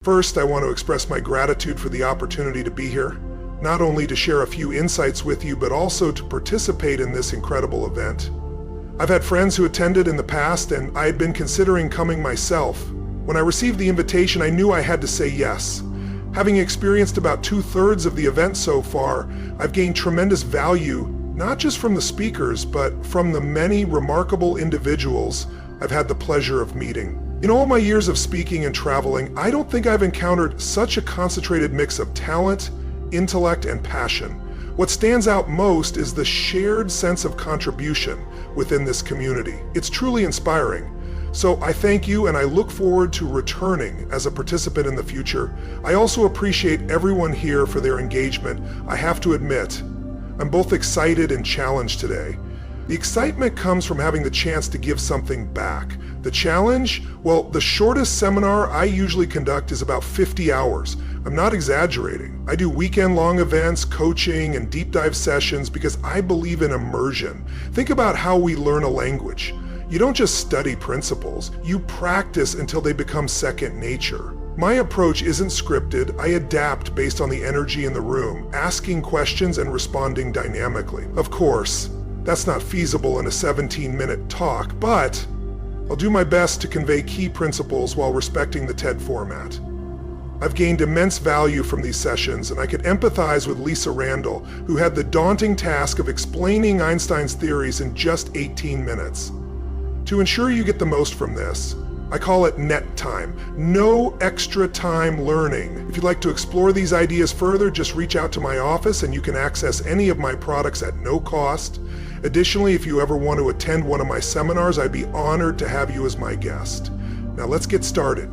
First, I want to express my gratitude for the opportunity to be here, not only to share a few insights with you, but also to participate in this incredible event. I've had friends who attended in the past, and I had been considering coming myself. When I received the invitation, I knew I had to say yes. Having experienced about 2/3 of the event so far, I've gained tremendous value, not just from the speakers, but from the many remarkable individuals I've had the pleasure of meeting. In all my years of speaking and traveling, I don't think I've encountered such a concentrated mix of talent, intellect, and passion. What stands out most is the shared sense of contribution within this community. It's truly inspiring. So I thank you, and I look forward to returning as a participant in the future. I also appreciate everyone here for their engagement. I have to admit, I'm both excited and challenged today. The excitement comes from having the chance to give something back. The challenge? Well, the shortest seminar I usually conduct is about 50 hours. I'm not exaggerating. I do weekend-long events, coaching, and deep dive sessions because I believe in immersion. Think about how we learn a language. You don't just study principles, you practice until they become second nature. My approach isn't scripted. I adapt based on the energy in the room, asking questions and responding dynamically. Of course, that's not feasible in a 17-minute talk, but I'll do my best to convey key principles while respecting the TED format. I've gained immense value from these sessions, and I could empathize with Lisa Randall, who had the daunting task of explaining Einstein's theories in just 18 minutes. To ensure you get the most from this, I call it net time. No extra time learning. If you'd like to explore these ideas further, just reach out to my office and you can access any of my products at no cost. Additionally, if you ever want to attend one of my seminars, I'd be honored to have you as my guest. Now let's get started.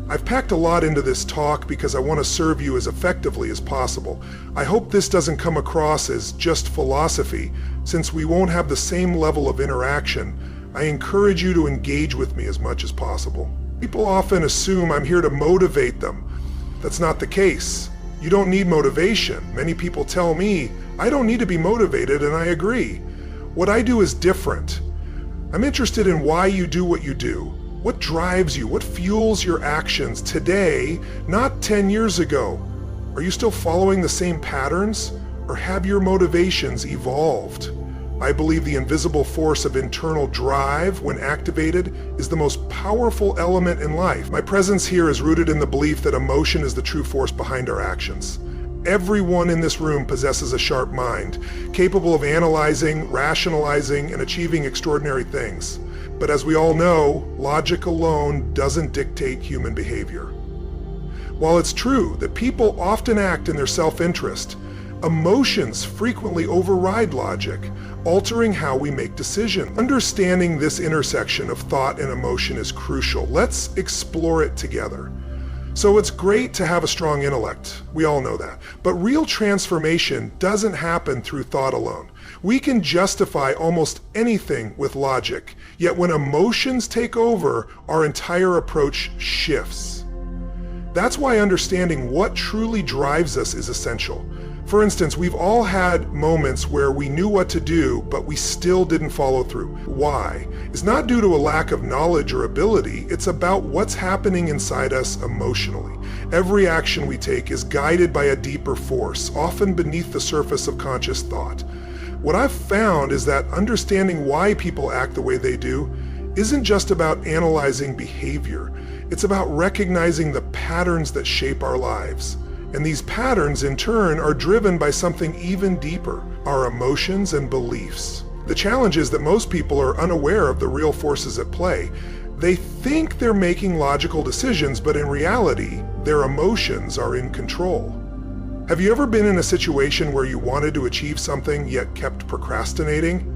I've packed a lot into this talk because I want to serve you as effectively as possible. I hope this doesn't come across as just philosophy. Since we won't have the same level of interaction, I encourage you to engage with me as much as possible. People often assume I'm here to motivate them. That's not the case. You don't need motivation. Many people tell me I don't need to be motivated, and I agree. What I do is different. I'm interested in why you do what you do. What drives you? What fuels your actions today, not 10 years ago? Are you still following the same patterns, or have your motivations evolved? I believe the invisible force of internal drive, when activated, is the most powerful element in life. My presence here is rooted in the belief that emotion is the true force behind our actions. Everyone in this room possesses a sharp mind, capable of analyzing, rationalizing, and achieving extraordinary things. But as we all know, logic alone doesn't dictate human behavior. While it's true that people often act in their self-interest, emotions frequently override logic, altering how we make decisions. Understanding this intersection of thought and emotion is crucial. Let's explore it together. So it's great to have a strong intellect. We all know that. But real transformation doesn't happen through thought alone. We can justify almost anything with logic, yet when emotions take over, our entire approach shifts. That's why understanding what truly drives us is essential. For instance, we've all had moments where we knew what to do, but we still didn't follow through. Why? It's not due to a lack of knowledge or ability, it's about what's happening inside us emotionally. Every action we take is guided by a deeper force, often beneath the surface of conscious thought. What I've found is that understanding why people act the way they do isn't just about analyzing behavior. It's about recognizing the patterns that shape our lives. And these patterns, in turn, are driven by something even deeper, our emotions and beliefs. The challenge is that most people are unaware of the real forces at play. They think they're making logical decisions, but in reality, their emotions are in control. Have you ever been in a situation where you wanted to achieve something yet kept procrastinating?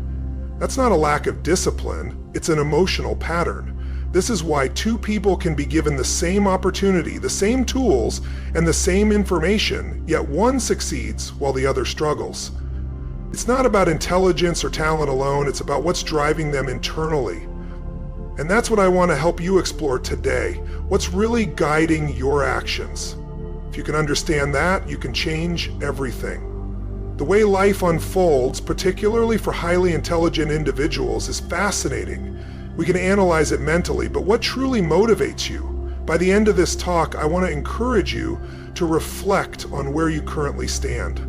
That's not a lack of discipline, it's an emotional pattern. This is why two people can be given the same opportunity, the same tools, and the same information, yet one succeeds while the other struggles. It's not about intelligence or talent alone, it's about what's driving them internally. And that's what I want to help you explore today. What's really guiding your actions? If you can understand that, you can change everything. The way life unfolds, particularly for highly intelligent individuals, is fascinating. We can analyze it mentally, but what truly motivates you? By the end of this talk, I want to encourage you to reflect on where you currently stand.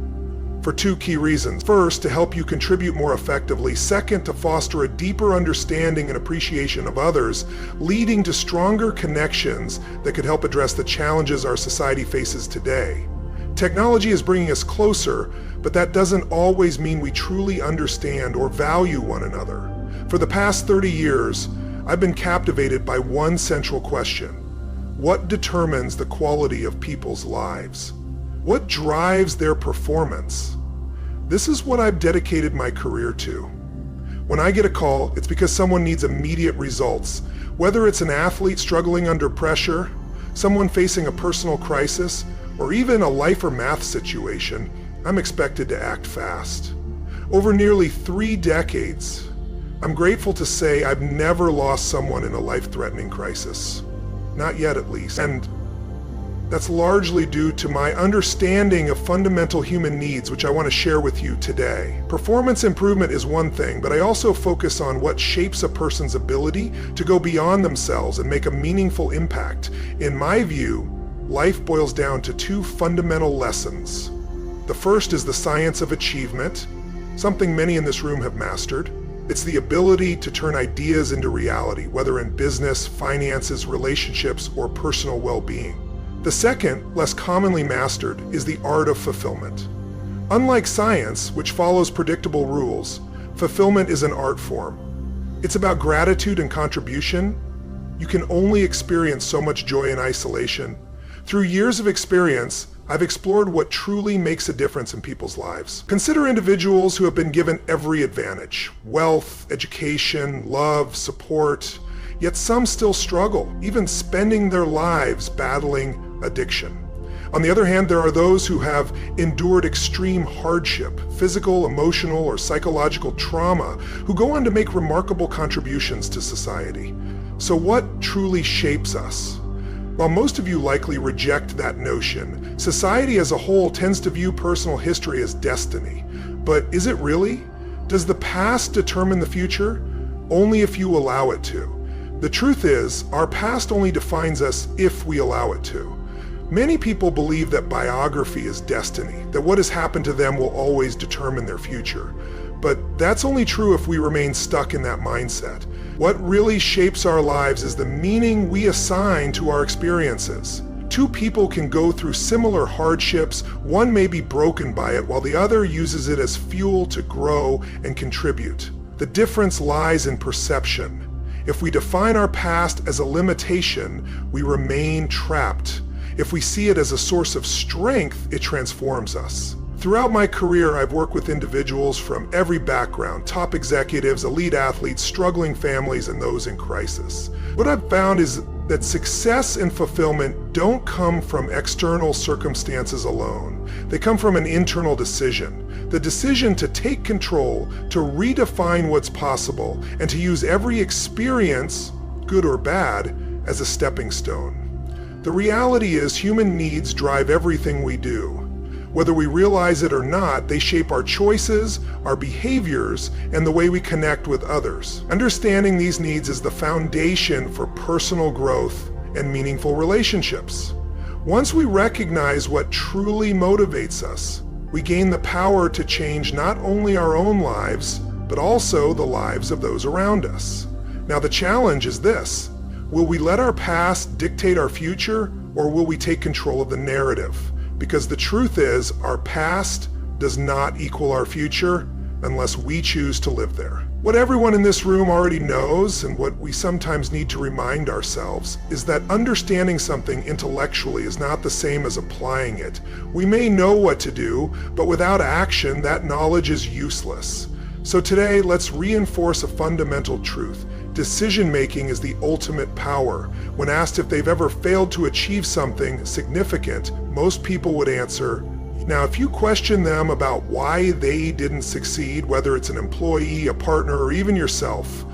For two key reasons. First, to help you contribute more effectively. Second, to foster a deeper understanding and appreciation of others, leading to stronger connections that could help address the challenges our society faces today. Technology is bringing us closer, but that doesn't always mean we truly understand or value one another. For the past 30 years, I've been captivated by one central question. What determines the quality of people's lives? What drives their performance? This is what I've dedicated my career to. When I get a call, it's because someone needs immediate results. Whether it's an athlete struggling under pressure, someone facing a personal crisis, or even a life or math situation, I'm expected to act fast. Over nearly 3 decades, I'm grateful to say I've never lost someone in a life-threatening crisis. Not yet, at least. And that's largely due to my understanding of fundamental human needs, which I want to share with you today. Performance improvement is one thing, but I also focus on what shapes a person's ability to go beyond themselves and make a meaningful impact. In my view, life boils down to 2 fundamental lessons. The first is the science of achievement, something many in this room have mastered. It's the ability to turn ideas into reality, whether in business, finances, relationships, or personal well-being. The second, less commonly mastered, is the art of fulfillment. Unlike science, which follows predictable rules, fulfillment is an art form. It's about gratitude and contribution. You can only experience so much joy in isolation. Through years of experience, I've explored what truly makes a difference in people's lives. Consider individuals who have been given every advantage: wealth, education, love, support, yet some still struggle, even spending their lives battling addiction. On the other hand, there are those who have endured extreme hardship, physical, emotional, or psychological trauma, who go on to make remarkable contributions to society. So what truly shapes us? While most of you likely reject that notion, society as a whole tends to view personal history as destiny. But is it really? Does the past determine the future? Only if you allow it to. The truth is, our past only defines us if we allow it to. Many people believe that biography is destiny, that what has happened to them will always determine their future. But that's only true if we remain stuck in that mindset. What really shapes our lives is the meaning we assign to our experiences. 2 people can go through similar hardships. One may be broken by it, while the other uses it as fuel to grow and contribute. The difference lies in perception. If we define our past as a limitation, we remain trapped. If we see it as a source of strength, it transforms us. Throughout my career, I've worked with individuals from every background: top executives, elite athletes, struggling families, and those in crisis. What I've found is that success and fulfillment don't come from external circumstances alone. They come from an internal decision. The decision to take control, to redefine what's possible, and to use every experience, good or bad, as a stepping stone. The reality is, human needs drive everything we do. Whether we realize it or not, they shape our choices, our behaviors, and the way we connect with others. Understanding these needs is the foundation for personal growth and meaningful relationships. Once we recognize what truly motivates us, we gain the power to change not only our own lives, but also the lives of those around us. Now, the challenge is this: will we let our past dictate our future, or will we take control of the narrative? Because the truth is, our past does not equal our future unless we choose to live there. What everyone in this room already knows, and what we sometimes need to remind ourselves, is that understanding something intellectually is not the same as applying it. We may know what to do, but without action, that knowledge is useless. So today, let's reinforce a fundamental truth. Decision-making is the ultimate power. When asked if they've ever failed to achieve something significant, most people would answer. Now, if you question them about why they didn't succeed, whether it's an employee, a partner, or even yourself,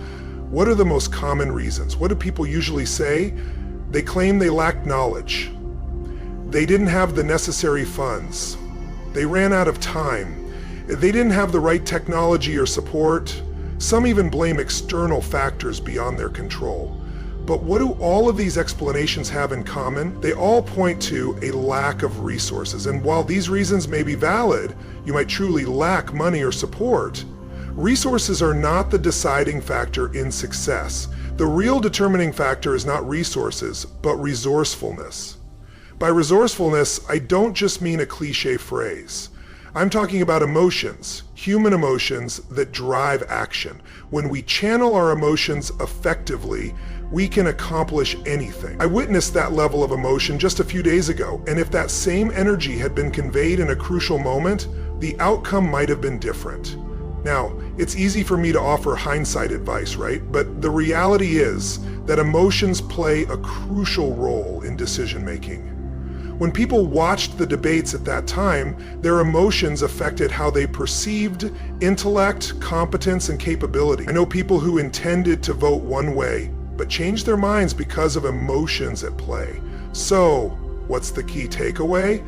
what are the most common reasons? What do people usually say? They claim they lacked knowledge. They didn't have the necessary funds. They ran out of time. They didn't have the right technology or support. Some even blame external factors beyond their control. But what do all of these explanations have in common? They all point to a lack of resources. And while these reasons may be valid, you might truly lack money or support, resources are not the deciding factor in success. The real determining factor is not resources, but resourcefulness. By resourcefulness, I don't just mean a cliche phrase. I'm talking about emotions, human emotions that drive action. When we channel our emotions effectively, we can accomplish anything. I witnessed that level of emotion just a few days ago, and if that same energy had been conveyed in a crucial moment, the outcome might have been different. Now, it's easy for me to offer hindsight advice, right? But the reality is that emotions play a crucial role in decision making. When people watched the debates at that time, their emotions affected how they perceived intellect, competence, and capability. I know people who intended to vote one way, but changed their minds because of emotions at play. So, what's the key takeaway?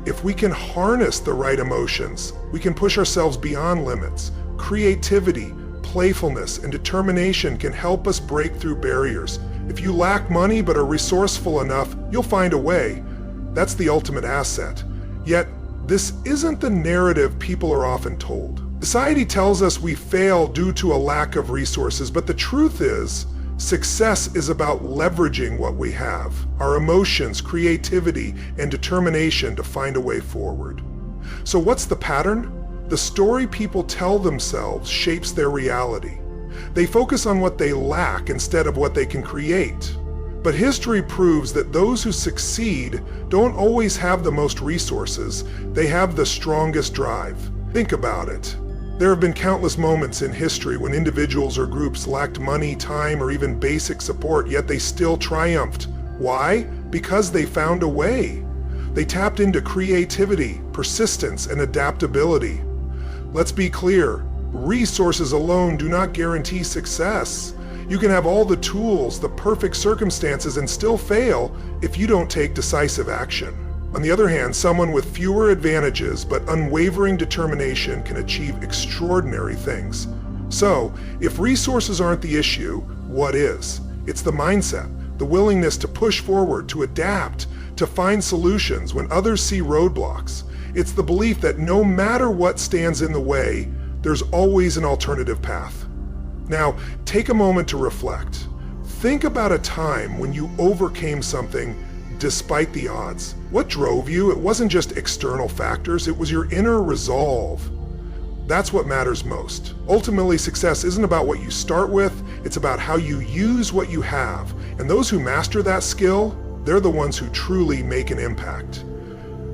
If we can harness the right emotions, we can push ourselves beyond limits. Creativity, playfulness, and determination can help us break through barriers. If you lack money but are resourceful enough, you'll find a way. That's the ultimate asset. Yet, this isn't the narrative people are often told. Society tells us we fail due to a lack of resources, but the truth is, success is about leveraging what we have, our emotions, creativity, and determination to find a way forward. So what's the pattern? The story people tell themselves shapes their reality. They focus on what they lack instead of what they can create. But history proves that those who succeed don't always have the most resources, they have the strongest drive. Think about it. There have been countless moments in history when individuals or groups lacked money, time, or even basic support, yet they still triumphed. Why? Because they found a way. They tapped into creativity, persistence, and adaptability. Let's be clear, resources alone do not guarantee success. You can have all the tools, the perfect circumstances, and still fail if you don't take decisive action. On the other hand, someone with fewer advantages but unwavering determination can achieve extraordinary things. So, if resources aren't the issue, what is? It's the mindset, the willingness to push forward, to adapt, to find solutions when others see roadblocks. It's the belief that no matter what stands in the way, there's always an alternative path. Now, take a moment to reflect. Think about a time when you overcame something despite the odds. What drove you? It wasn't just external factors, it was your inner resolve. That's what matters most. Ultimately, success isn't about what you start with, it's about how you use what you have. And those who master that skill, they're the ones who truly make an impact.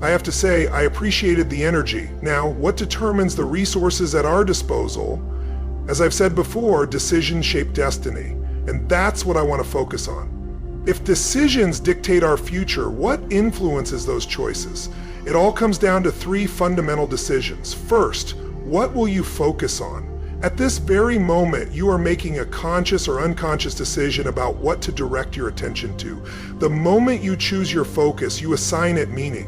I have to say, I appreciated the energy. Now, what determines the resources at our disposal? As I've said before, decisions shape destiny, and that's what I want to focus on. If decisions dictate our future, what influences those choices? It all comes down to three fundamental decisions. First, what will you focus on? At this very moment, you are making a conscious or unconscious decision about what to direct your attention to. The moment you choose your focus, you assign it meaning,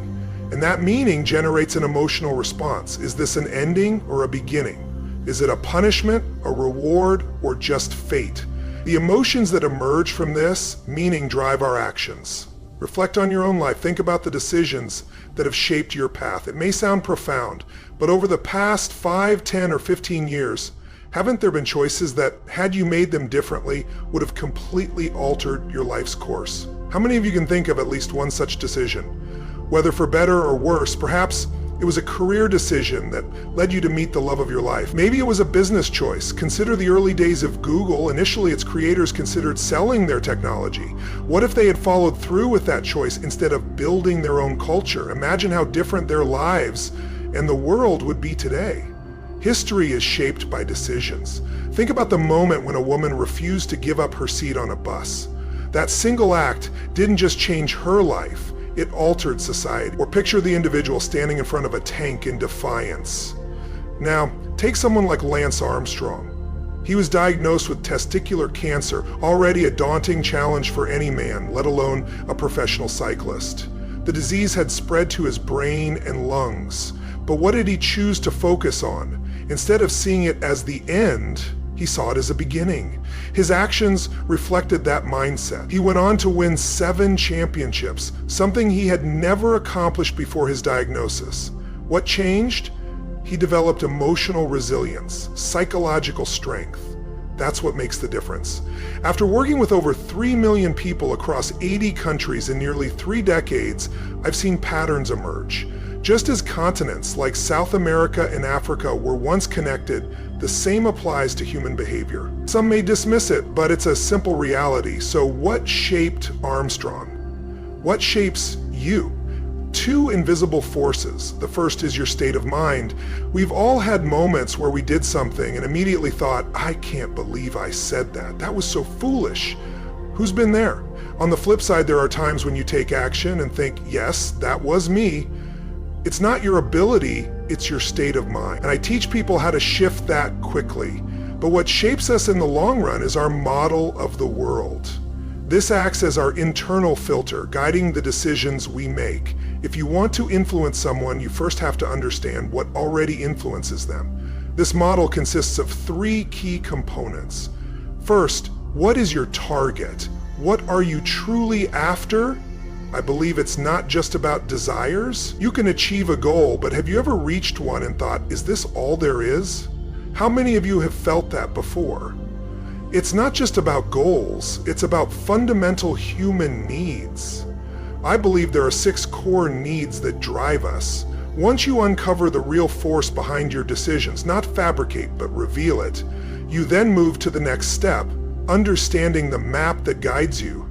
and that meaning generates an emotional response. Is this an ending or a beginning? Is it a punishment, a reward, or just fate? The emotions that emerge from this meaning drive our actions. Reflect on your own life. Think about the decisions that have shaped your path. It may sound profound, but over the past 5, 10, or 15 years, haven't there been choices that, had you made them differently, would have completely altered your life's course? How many of you can think of at least one such decision? Whether for better or worse, perhaps it was a career decision that led you to meet the love of your life. Maybe it was a business choice. Consider the early days of Google. Initially, its creators considered selling their technology. What if they had followed through with that choice instead of building their own culture? Imagine how different their lives and the world would be today. History is shaped by decisions. Think about the moment when a woman refused to give up her seat on a bus. That single act didn't just change her life, it altered society. Or picture the individual standing in front of a tank in defiance. Now, take someone like Lance Armstrong. He was diagnosed with testicular cancer, already a daunting challenge for any man, let alone a professional cyclist. The disease had spread to his brain and lungs. But what did he choose to focus on? Instead of seeing it as the end, He saw it as a beginning. His actions reflected that mindset. He went on to win 7 championships, something he had never accomplished before his diagnosis. What changed? He developed emotional resilience, psychological strength. That's what makes the difference. After working with over 3 million people across 80 countries in nearly 3 decades, I've seen patterns emerge. Just as continents like South America and Africa were once connected, the same applies to human behavior. Some may dismiss it, but it's a simple reality. So what shaped Armstrong? What shapes you? 2 invisible forces. The first is your state of mind. We've all had moments where we did something and immediately thought, I can't believe I said that. That was so foolish. Who's been there? On the flip side, there are times when you take action and think, yes, that was me. It's not your ability, it's your state of mind. And I teach people how to shift that quickly. But what shapes us in the long run is our model of the world. This acts as our internal filter, guiding the decisions we make. If you want to influence someone, you first have to understand what already influences them. This model consists of 3 key components. First, what is your target? What are you truly after? I believe it's not just about desires. You can achieve a goal, but have you ever reached one and thought, is this all there is? How many of you have felt that before? It's not just about goals, it's about fundamental human needs. I believe there are 6 core needs that drive us. Once you uncover the real force behind your decisions, not fabricate, but reveal it, you then move to the next step, understanding the map that guides you.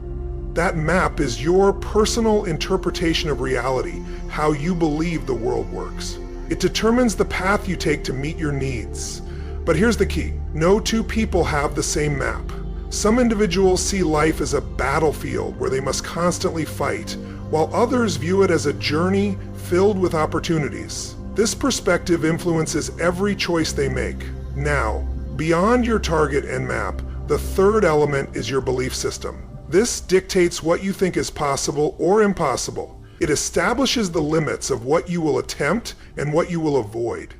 That map is your personal interpretation of reality, how you believe the world works. It determines the path you take to meet your needs. But here's the key. No 2 people have the same map. Some individuals see life as a battlefield where they must constantly fight, while others view it as a journey filled with opportunities. This perspective influences every choice they make. Now, beyond your target and map, the third element is your belief system. This dictates what you think is possible or impossible. It establishes the limits of what you will attempt and what you will avoid.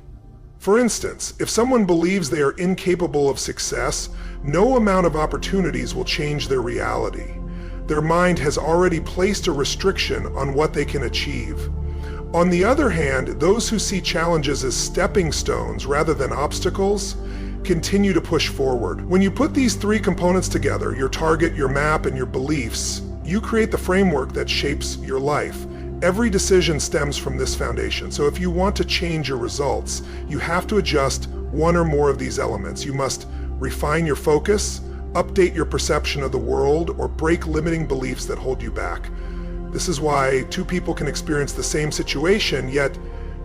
For instance, if someone believes they are incapable of success, no amount of opportunities will change their reality. Their mind has already placed a restriction on what they can achieve. On the other hand, those who see challenges as stepping stones rather than obstacles continue to push forward. When you put these 3 components together, your target, your map, and your beliefs, you create the framework that shapes your life. Every decision stems from this foundation. So if you want to change your results, you have to adjust one or more of these elements. You must refine your focus, update your perception of the world, or break limiting beliefs that hold you back. This is why 2 people can experience the same situation, yet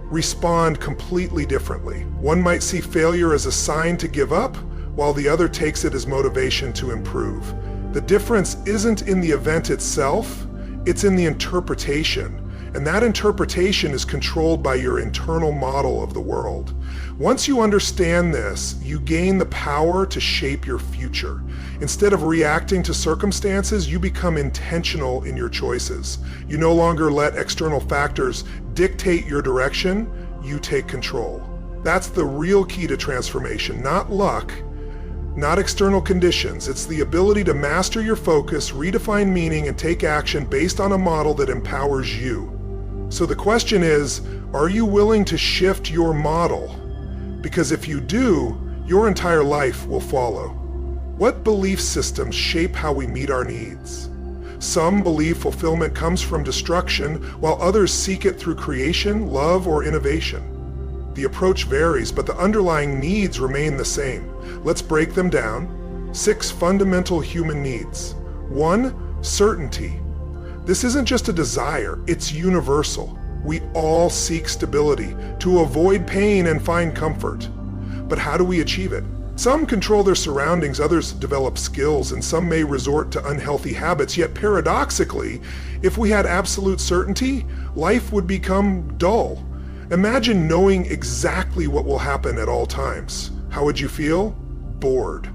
respond completely differently. One might see failure as a sign to give up, while the other takes it as motivation to improve. The difference isn't in the event itself, it's in the interpretation. And that interpretation is controlled by your internal model of the world. Once you understand this, you gain the power to shape your future. Instead of reacting to circumstances, you become intentional in your choices. You no longer let external factors dictate your direction, you take control. That's the real key to transformation, not luck, not external conditions. It's the ability to master your focus, redefine meaning, and take action based on a model that empowers you. So the question is, are you willing to shift your model? Because if you do, your entire life will follow. What belief systems shape how we meet our needs? Some believe fulfillment comes from destruction, while others seek it through creation, love, or innovation. The approach varies, but the underlying needs remain the same. Let's break them down. 6 fundamental human needs. 1, certainty. This isn't just a desire, it's universal. We all seek stability, to avoid pain and find comfort. But how do we achieve it? Some control their surroundings, others develop skills, and some may resort to unhealthy habits. Yet paradoxically, if we had absolute certainty, life would become dull. Imagine knowing exactly what will happen at all times. How would you feel? Bored.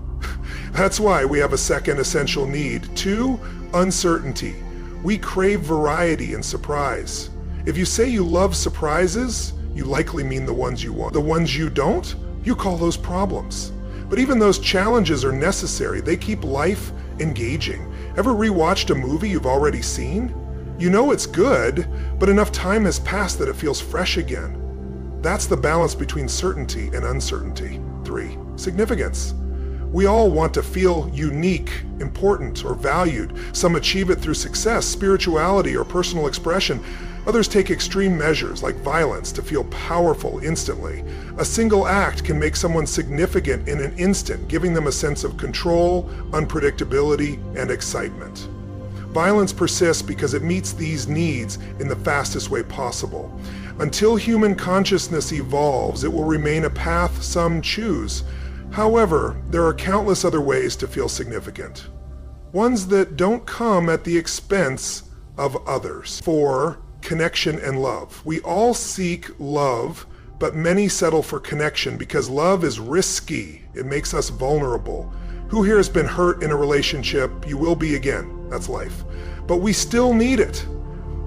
That's why we have a second essential need. 2, uncertainty. We crave variety and surprise. If you say you love surprises, you likely mean the ones you want. The ones you don't, you call those problems. But even those challenges are necessary. They keep life engaging. Ever rewatched a movie you've already seen? You know it's good, but enough time has passed that it feels fresh again. That's the balance between certainty and uncertainty. 3. Significance. We all want to feel unique, important, or valued. Some achieve it through success, spirituality, or personal expression. Others take extreme measures like violence to feel powerful instantly. A single act can make someone significant in an instant, giving them a sense of control, unpredictability, and excitement. Violence persists because it meets these needs in the fastest way possible. Until human consciousness evolves, it will remain a path some choose. However, there are countless other ways to feel significant. Ones that don't come at the expense of others. 4. Connection and love. We all seek love, but many settle for connection because love is risky. It makes us vulnerable. Who here has been hurt in a relationship? You will be again. That's life. But we still need it.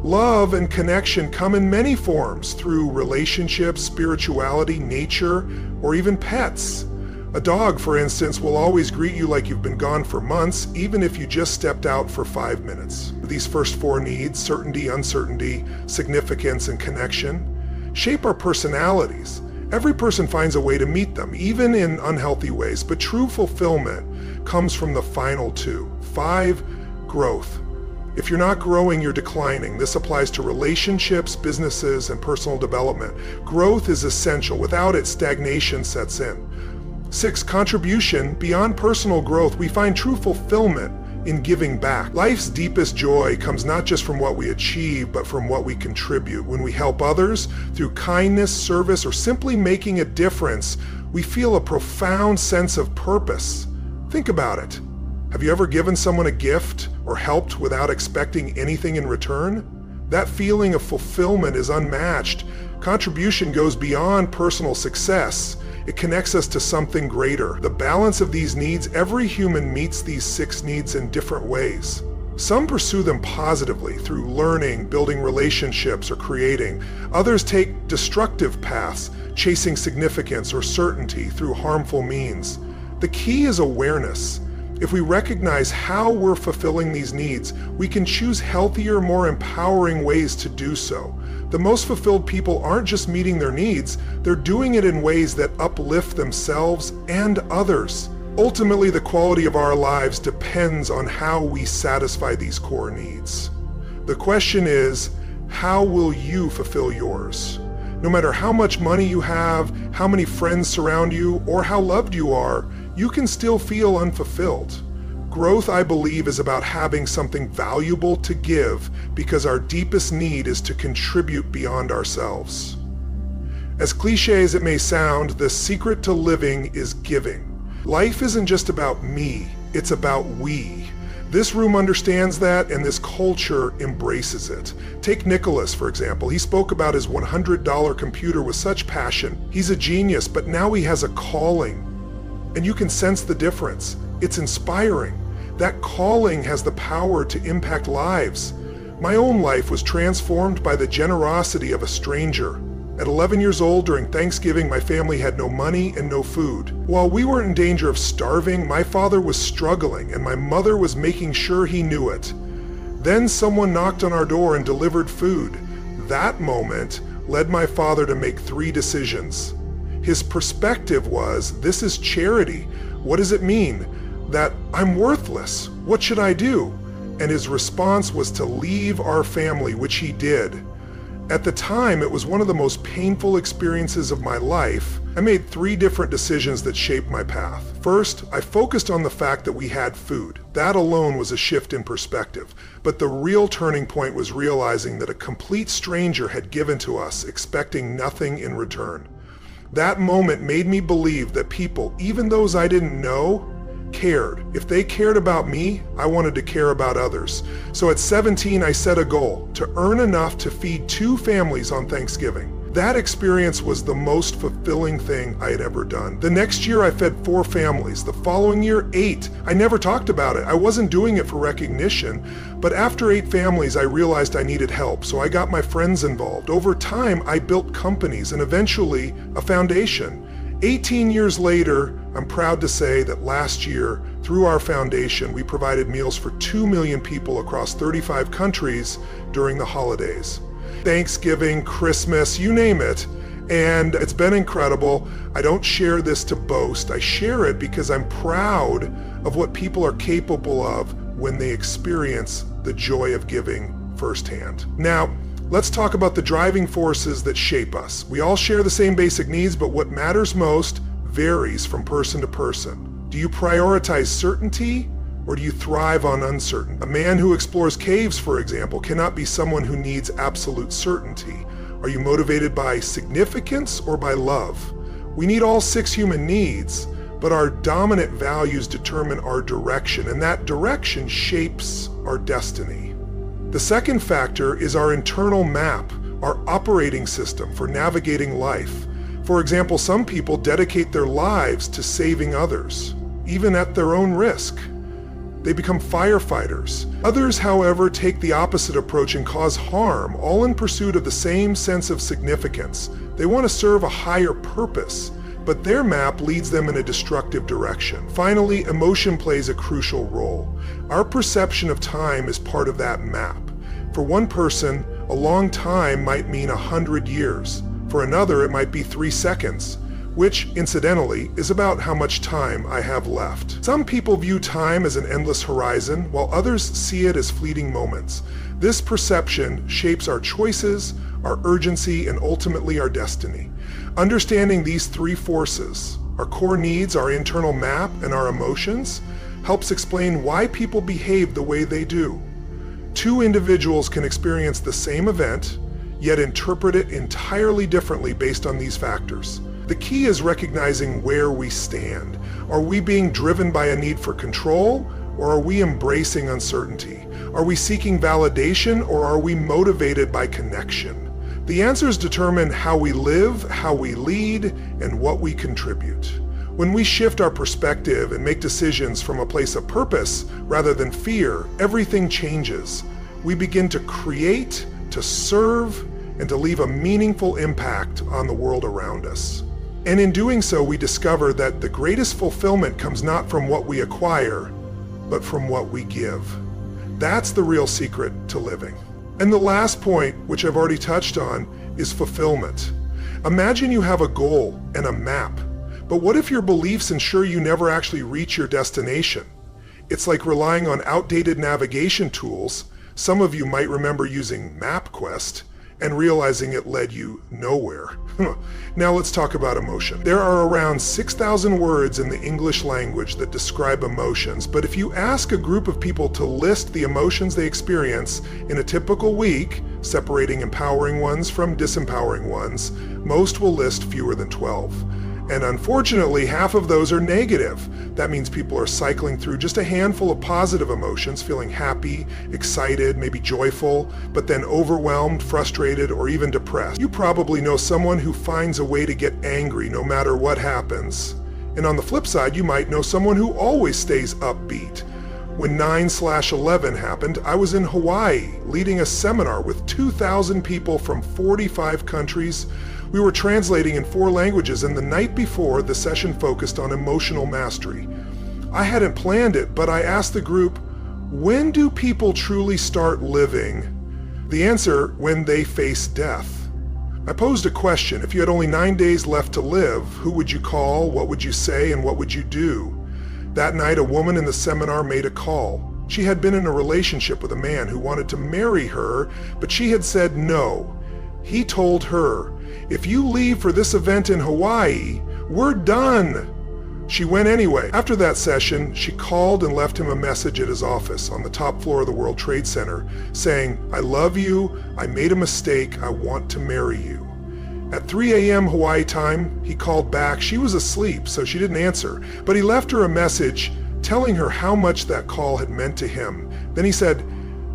Love and connection come in many forms through relationships, spirituality, nature, or even pets. A dog, for instance, will always greet you like you've been gone for months, even if you just stepped out for 5 minutes. These first 4 needs, certainty, uncertainty, significance, and connection, shape our personalities. Every person finds a way to meet them, even in unhealthy ways, but true fulfillment comes from the final 2. 5. Growth. If you're not growing, you're declining. This applies to relationships, businesses, and personal development. Growth is essential. Without it, stagnation sets in. 6. Contribution. Beyond personal growth, we find true fulfillment in giving back. Life's deepest joy comes not just from what we achieve, but from what we contribute. When we help others through kindness, service, or simply making a difference, we feel a profound sense of purpose. Think about it. Have you ever given someone a gift or helped without expecting anything in return? That feeling of fulfillment is unmatched. Contribution goes beyond personal success. It connects us to something greater. The balance of these needs, every human meets these 6 needs in different ways. Some pursue them positively through learning, building relationships, or creating. Others take destructive paths, chasing significance or certainty through harmful means. The key is awareness. If we recognize how we're fulfilling these needs, we can choose healthier, more empowering ways to do so. The most fulfilled people aren't just meeting their needs, they're doing it in ways that uplift themselves and others. Ultimately, the quality of our lives depends on how we satisfy these core needs. The question is, how will you fulfill yours? No matter how much money you have, how many friends surround you, or how loved you are, you can still feel unfulfilled. Growth, I believe, is about having something valuable to give because our deepest need is to contribute beyond ourselves. As cliche as it may sound, the secret to living is giving. Life isn't just about me, it's about we. This room understands that, and this culture embraces it. Take Nicholas, for example. He spoke about his $100 computer with such passion. He's a genius, but now he has a calling. And you can sense the difference. It's inspiring. That calling has the power to impact lives. My own life was transformed by the generosity of a stranger. At 11 years old, during Thanksgiving, my family had no money and no food. While we were in danger of starving, my father was struggling, and my mother was making sure he knew it. Then someone knocked on our door and delivered food. That moment led my father to make 3 decisions. His perspective was, this is charity. What does it mean? That I'm worthless. What should I do? And his response was to leave our family, which he did. At the time, it was one of the most painful experiences of my life. I made 3 different decisions that shaped my path. First, I focused on the fact that we had food. That alone was a shift in perspective. But the real turning point was realizing that a complete stranger had given to us, expecting nothing in return. That moment made me believe that people, even those I didn't know, cared. If they cared about me, I wanted to care about others. So at 17, I set a goal to earn enough to feed 2 families on Thanksgiving. That experience was the most fulfilling thing I had ever done. The next year, I fed 4 families. The following year, 8. I never talked about it. I wasn't doing it for recognition. But after 8 families, I realized I needed help, so I got my friends involved. Over time, I built companies and eventually a foundation. 18 years later, I'm proud to say that last year, through our foundation, we provided meals for 2 million people across 35 countries during the holidays. Thanksgiving, Christmas, you name it. And it's been incredible. I don't share this to boast. I share it because I'm proud of what people are capable of when they experience the joy of giving firsthand. Now, let's talk about the driving forces that shape us. We all share the same basic needs, but what matters most varies from person to person. Do you prioritize certainty or do you thrive on uncertainty? A man who explores caves, for example, cannot be someone who needs absolute certainty. Are you motivated by significance or by love? We need all 6 human needs, but our dominant values determine our direction, and that direction shapes our destiny. The second factor is our internal map, our operating system for navigating life. For example, some people dedicate their lives to saving others, even at their own risk. They become firefighters. Others, however, take the opposite approach and cause harm, all in pursuit of the same sense of significance. They want to serve a higher purpose, but their map leads them in a destructive direction. Finally, emotion plays a crucial role. Our perception of time is part of that map. For one person, a long time might mean 100 years. For another, it might be 3 seconds, which, incidentally, is about how much time I have left. Some people view time as an endless horizon, while others see it as fleeting moments. This perception shapes our choices, our urgency, and ultimately our destiny. Understanding these 3 forces, our core needs, our internal map, and our emotions, helps explain why people behave the way they do. 2 individuals can experience the same event, yet interpret it entirely differently based on these factors. The key is recognizing where we stand. Are we being driven by a need for control, or are we embracing uncertainty? Are we seeking validation, or are we motivated by connection? The answers determine how we live, how we lead, and what we contribute. When we shift our perspective and make decisions from a place of purpose rather than fear, everything changes. We begin to create, to serve, and to leave a meaningful impact on the world around us. And in doing so, we discover that the greatest fulfillment comes not from what we acquire, but from what we give. That's the real secret to living. And the last point, which I've already touched on, is fulfillment. Imagine you have a goal and a map, but what if your beliefs ensure you never actually reach your destination? It's like relying on outdated navigation tools. Some of you might remember using MapQuest and realizing it led you nowhere. Now let's talk about emotion. There are around 6,000 words in the English language that describe emotions, but if you ask a group of people to list the emotions they experience in a typical week, separating empowering ones from disempowering ones, most will list fewer than 12. And unfortunately, half of those are negative. That means people are cycling through just a handful of positive emotions, feeling happy, excited, maybe joyful, but then overwhelmed, frustrated, or even depressed. You probably know someone who finds a way to get angry no matter what happens. And on the flip side, you might know someone who always stays upbeat. When 9/11 happened, I was in Hawaii leading a seminar with 2,000 people from 45 countries. We were translating in 4 languages, and the night before, the session focused on emotional mastery. I hadn't planned it, but I asked the group, when do people truly start living? The answer, when they face death. I posed a question. If you had only 9 days left to live, who would you call, what would you say, and what would you do? That night, a woman in the seminar made a call. She had been in a relationship with a man who wanted to marry her, but she had said no. He told her, if you leave for this event in Hawaii, we're done. She went anyway. After that session, she called and left him a message at his office on the top floor of the World Trade Center saying, I love you, I made a mistake, I want to marry you. At 3 a.m. Hawaii time, he called back. She was asleep, so she didn't answer, but he left her a message telling her how much that call had meant to him. Then he said,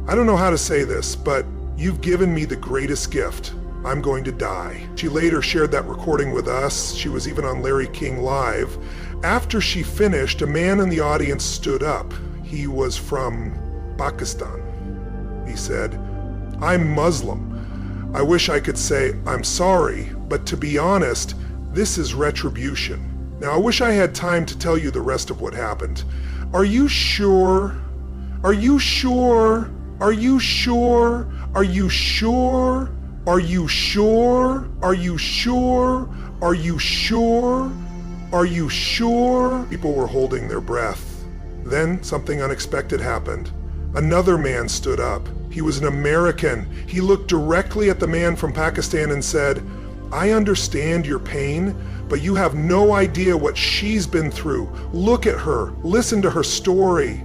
I don't know how to say this, but you've given me the greatest gift. I'm going to die. She later shared that recording with us. She was even on Larry King Live. After she finished, a man in the audience stood up. He was from Pakistan. He said, I'm Muslim. I wish I could say I'm sorry, but to be honest, This is retribution. Now, I wish I had time to tell you the rest of what happened. Are you sure? Are you sure? Are you sure? Are you sure? Are you sure? Are you sure? Are you sure? Are you sure? People were holding their breath. Then something unexpected happened. Another man stood up. He was an American. He looked directly at the man from Pakistan and said, "I understand your pain, but you have no idea what she's been through. Look at her. Listen to her story."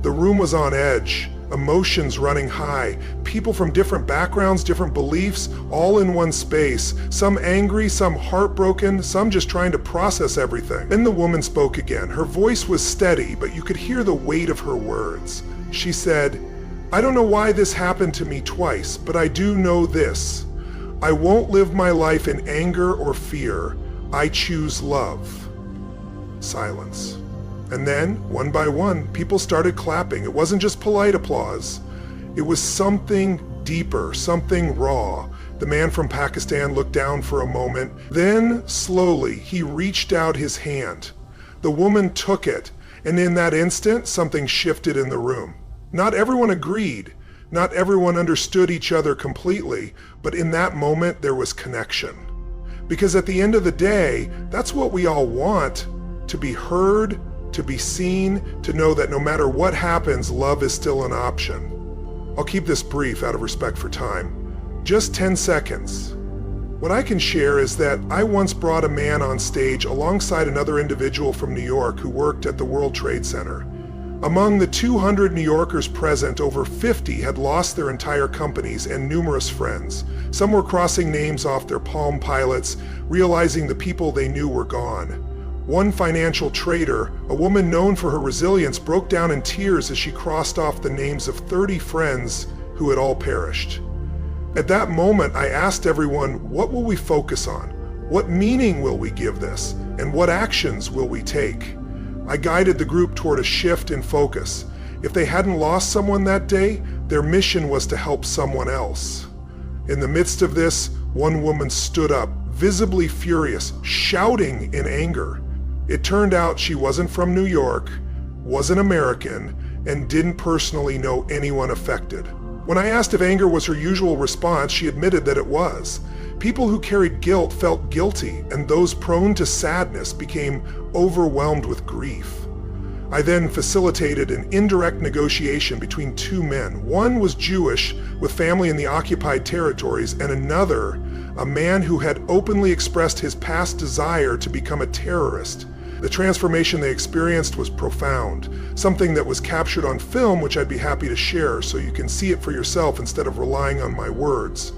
The room was on edge, emotions running high, people from different backgrounds, different beliefs, all in one space, some angry, some heartbroken, some just trying to process everything. Then the woman spoke again. Her voice was steady, but you could hear the weight of her words. She said, "I don't know why this happened to me twice, but I do know this. I won't live my life in anger or fear. I choose love." Silence. And then, one by one, people started clapping. It wasn't just polite applause. It was something deeper, something raw. The man from Pakistan looked down for a moment. Then, slowly, he reached out his hand. The woman took it, and in that instant, something shifted in the room. Not everyone agreed. Not everyone understood each other completely, but in that moment, there was connection. Because at the end of the day, that's what we all want, to be heard, to be seen, to know that no matter what happens, love is still an option. I'll keep this brief out of respect for time. Just 10 seconds. What I can share is that I once brought a man on stage alongside another individual from New York who worked at the World Trade Center. Among the 200 New Yorkers present, over 50 had lost their entire companies and numerous friends. Some were crossing names off their Palm Pilots, realizing the people they knew were gone. One financial trader, a woman known for her resilience, broke down in tears as she crossed off the names of 30 friends who had all perished. At that moment, I asked everyone, what will we focus on? What meaning will we give this? And what actions will we take? I guided the group toward a shift in focus. If they hadn't lost someone that day, their mission was to help someone else. In the midst of this, one woman stood up, visibly furious, shouting in anger. It turned out she wasn't from New York, wasn't American, and didn't personally know anyone affected. When I asked if anger was her usual response, she admitted that it was. People who carried guilt felt guilty, and those prone to sadness became overwhelmed with grief. I then facilitated an indirect negotiation between two men. One was Jewish, with family in the occupied territories, and another, a man who had openly expressed his past desire to become a terrorist. The transformation they experienced was profound, something that was captured on film, which I'd be happy to share so you can see it for yourself instead of relying on my words.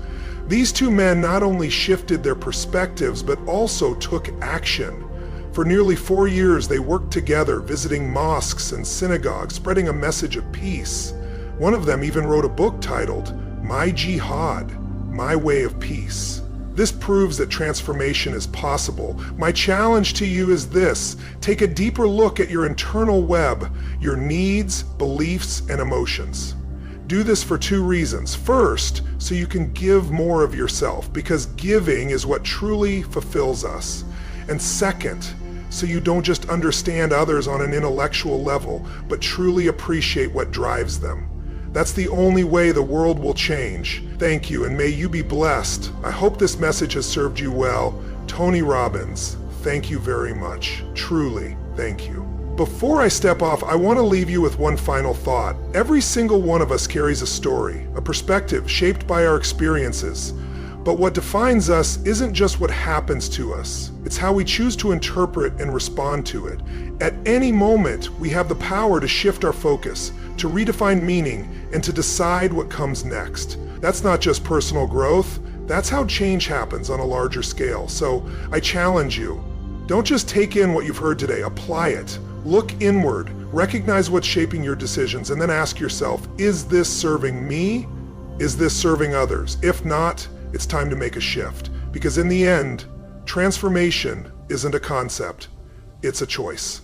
These two men not only shifted their perspectives, but also took action. For nearly 4 years, they worked together, visiting mosques and synagogues, spreading a message of peace. One of them even wrote a book titled, My Jihad, My Way of Peace. This proves that transformation is possible. My challenge to you is this: take a deeper look at your internal web, your needs, beliefs, and emotions. Do this for 2 reasons. First, so you can give more of yourself, because giving is what truly fulfills us. And second, so you don't just understand others on an intellectual level, but truly appreciate what drives them. That's the only way the world will change. Thank you, and may you be blessed. I hope this message has served you well. Tony Robbins, thank you very much. Truly, thank you. Before I step off, I want to leave you with one final thought. Every single one of us carries a story, a perspective shaped by our experiences. But what defines us isn't just what happens to us. It's how we choose to interpret and respond to it. At any moment, we have the power to shift our focus, to redefine meaning, and to decide what comes next. That's not just personal growth, that's how change happens on a larger scale. So I challenge you, don't just take in what you've heard today, apply it. Look inward, recognize what's shaping your decisions, and then ask yourself, is this serving me? Is this serving others? If not, it's time to make a shift. Because in the end, transformation isn't a concept, it's a choice.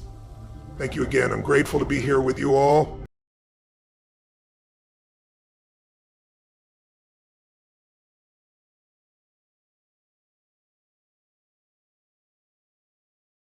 Thank you again. I'm grateful to be here with you all.